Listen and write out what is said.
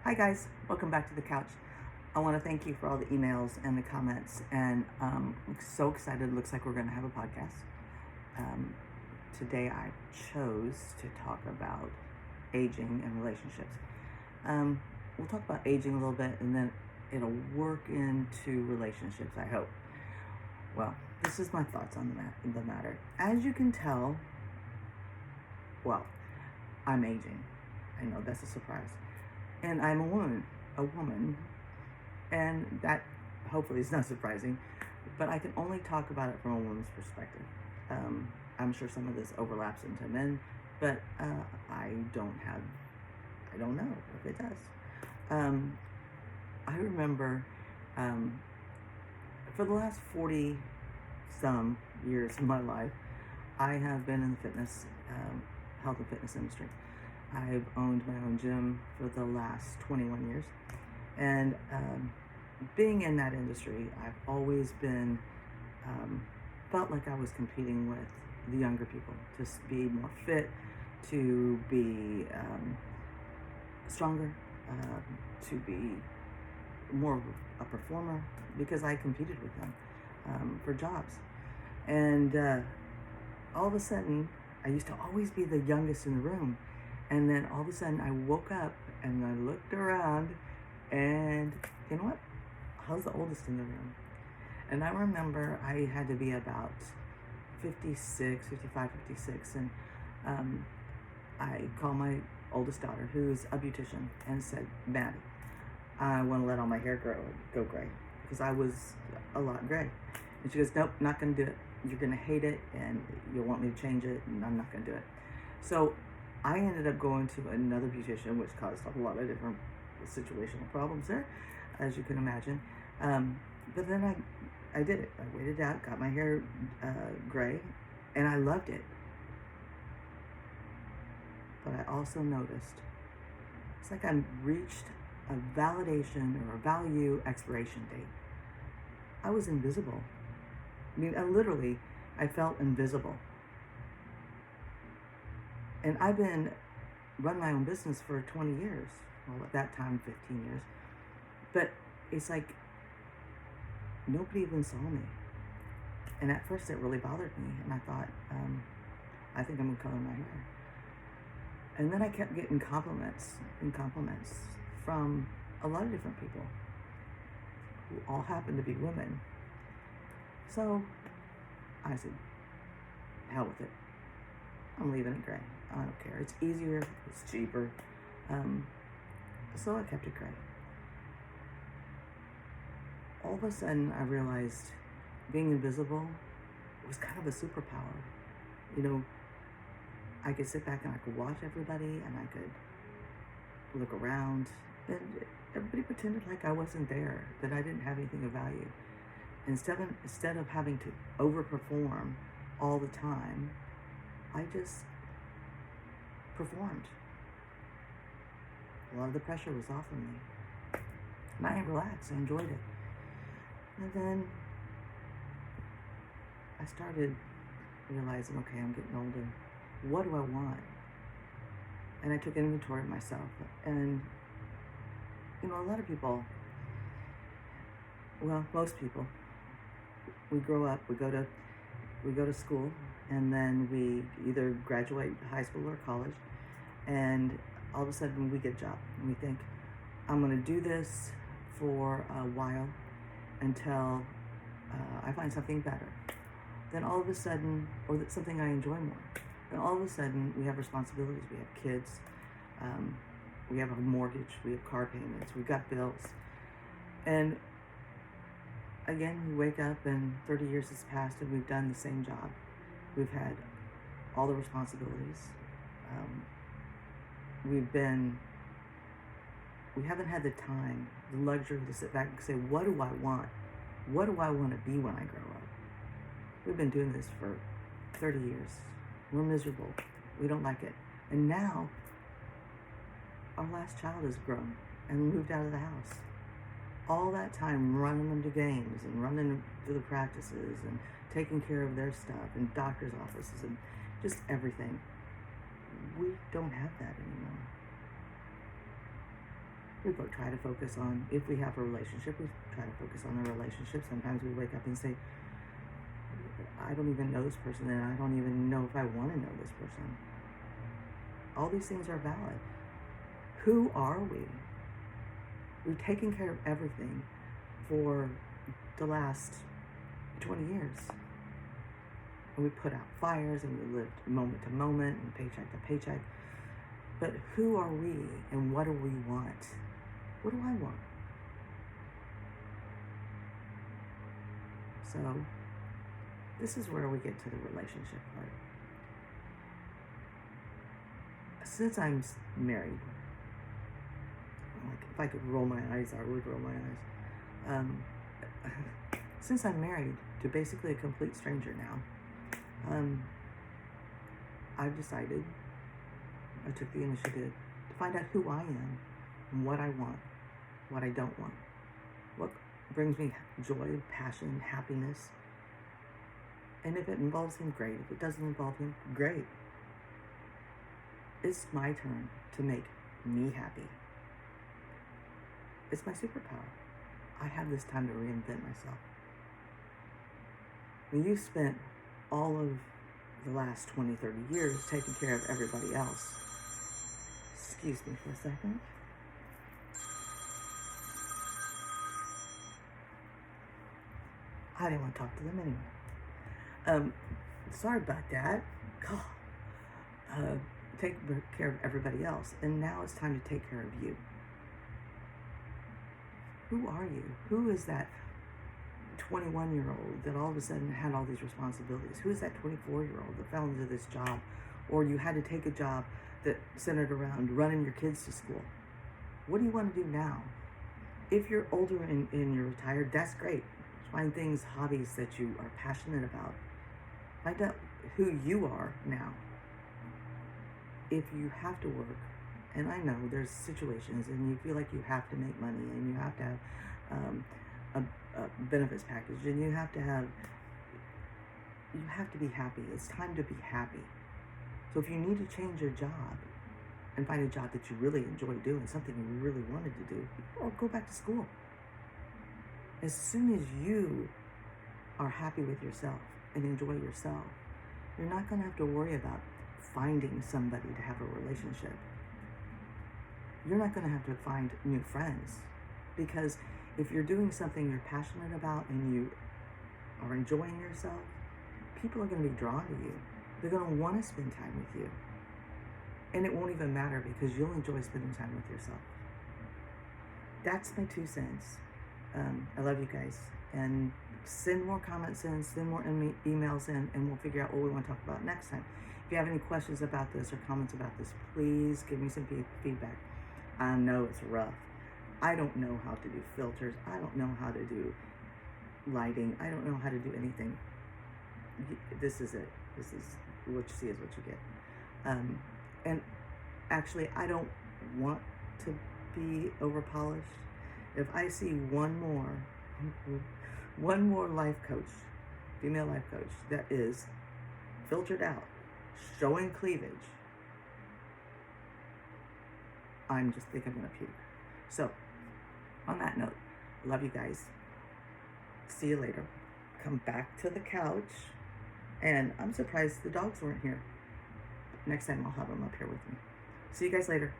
Hi guys, welcome back to the couch. I want to thank you for all the emails and the comments, and I'm so excited. It looks like we're going to have a podcast. Um, Today I chose to talk about aging and relationships. We'll talk about aging a little bit, and then it'll work into relationships, I hope. Well, this is my thoughts on the matter. As you can tell, well, I'm aging. I know that's a surprise. And I'm a woman, and that hopefully is not surprising, but I can only talk about it from a woman's perspective. I'm sure some of this overlaps into men, but I don't know if it does. I remember for the last 40 some years of my life, I have been in the health and fitness industry. I've owned my own gym for the last 21 years. And being in that industry, I've always been, felt like I was competing with the younger people to be more fit, to be stronger, to be more of a performer, because I competed with them for jobs. And all of a sudden, I used to always be the youngest in the room. And then all of a sudden, I woke up and I looked around, and you know what? I was the oldest in the room. And I remember I had to be about 56, 55, 56. And I called my oldest daughter, who's a beautician, and said, Maddie, I want to let all my hair go gray, because I was a lot gray. And she goes, nope, not going to do it. You're going to hate it, and you'll want me to change it, and I'm not going to do it. So I ended up going to another beautician, which caused a lot of different situational problems there, as you can imagine. But then I did it. I waited out, got my hair gray, and I loved it. But I also noticed it's like I reached a validation or a value expiration date. I was invisible. I mean, I felt invisible. And I've been run my own business for 20 years. Well, at that time, 15 years. But it's like nobody even saw me. And at first it really bothered me. And I thought, I think I'm going to color my hair. And then I kept getting compliments from a lot of different people who all happened to be women. So I said, hell with it. I'm leaving it gray. I don't care. It's easier. It's cheaper. So I kept it gray. All of a sudden, I realized being invisible was kind of a superpower. You know, I could sit back and I could watch everybody, and I could look around, and everybody pretended like I wasn't there, that I didn't have anything of value. Instead of having to overperform all the time, I just performed. A lot of the pressure was off of me. And I relaxed, I enjoyed it. And then I started realizing, okay, I'm getting older. What do I want? And I took inventory of myself. And, you know, a lot of people, well, most people, we grow up, we go to school, and then we either graduate high school or college, and all of a sudden we get a job, and we think, I'm going to do this for a while until I find something better. Then all of a sudden, or something I enjoy more, then all of a sudden we have responsibilities. We have kids, we have a mortgage, we have car payments, we've got bills. And again, we wake up and 30 years has passed and we've done the same job. We've had all the responsibilities. We haven't had the time, the luxury to sit back and say, what do I want? What do I want to be when I grow up? We've been doing this for 30 years. We're miserable. We don't like it. And now, our last child has grown and moved out of the house. All that time running them to games and running them to the practices and taking care of their stuff and doctor's offices and just everything. We don't have that anymore. We both try to focus on, if we have a relationship, we try to focus on the relationship. Sometimes we wake up and say, I don't even know this person, and I don't even know if I want to know this person. All these things are valid. Who are we? We've taken care of everything for the last 20 years. And we put out fires, and we lived moment to moment and paycheck to paycheck. But who are we, and what do we want? What do I want? So this is where we get to the relationship part. Since I'm married, like if I could roll my eyes, I would roll my eyes. Since I'm married to basically a complete stranger now, I've decided, I took the initiative to find out who I am and what I want, what I don't want, what brings me joy, passion, happiness. And if it involves him, great. If it doesn't involve him, great. It's my turn to make me happy. It's my superpower. I have this time to reinvent myself. When you spent all of the last 20, 30 years taking care of everybody else, excuse me for a second. I didn't want to talk to them anyway. Sorry about that. God. Take care of everybody else. And now it's time to take care of you. Who are you? Who is that 21-year-old that all of a sudden had all these responsibilities? Who is that 24-year-old that fell into this job? Or you had to take a job that centered around running your kids to school? What do you want to do now? If you're older and you're retired, that's great. Find things, hobbies that you are passionate about. Find out who you are now. If you have to work, and I know there's situations and you feel like you have to make money and you have to have a benefits package and you have to be happy. It's time to be happy. So if you need to change your job and find a job that you really enjoy doing, something you really wanted to do, or go back to school. As soon as you are happy with yourself and enjoy yourself, you're not going to have to worry about finding somebody to have a relationship. You're not going to have to find new friends, because if you're doing something you're passionate about and you are enjoying yourself, people are going to be drawn to you. They're going to want to spend time with you. And it won't even matter, because you'll enjoy spending time with yourself. That's my 2 cents. I love you guys. And send more comments in, send more emails in, and we'll figure out what we want to talk about next time. If you have any questions about this or comments about this, please give me some feedback. I know it's rough. I don't know how to do filters. I don't know how to do lighting. I don't know how to do anything. This is it. This is what you see is what you get. And actually, I don't want to be over-polished. If I see one more life coach, female life coach, that is filtered out, showing cleavage, I'm just think I'm gonna puke. So, on that note, love you guys. See you later. Come back to the couch. And I'm surprised the dogs weren't here. Next time I'll have them up here with me. See you guys later.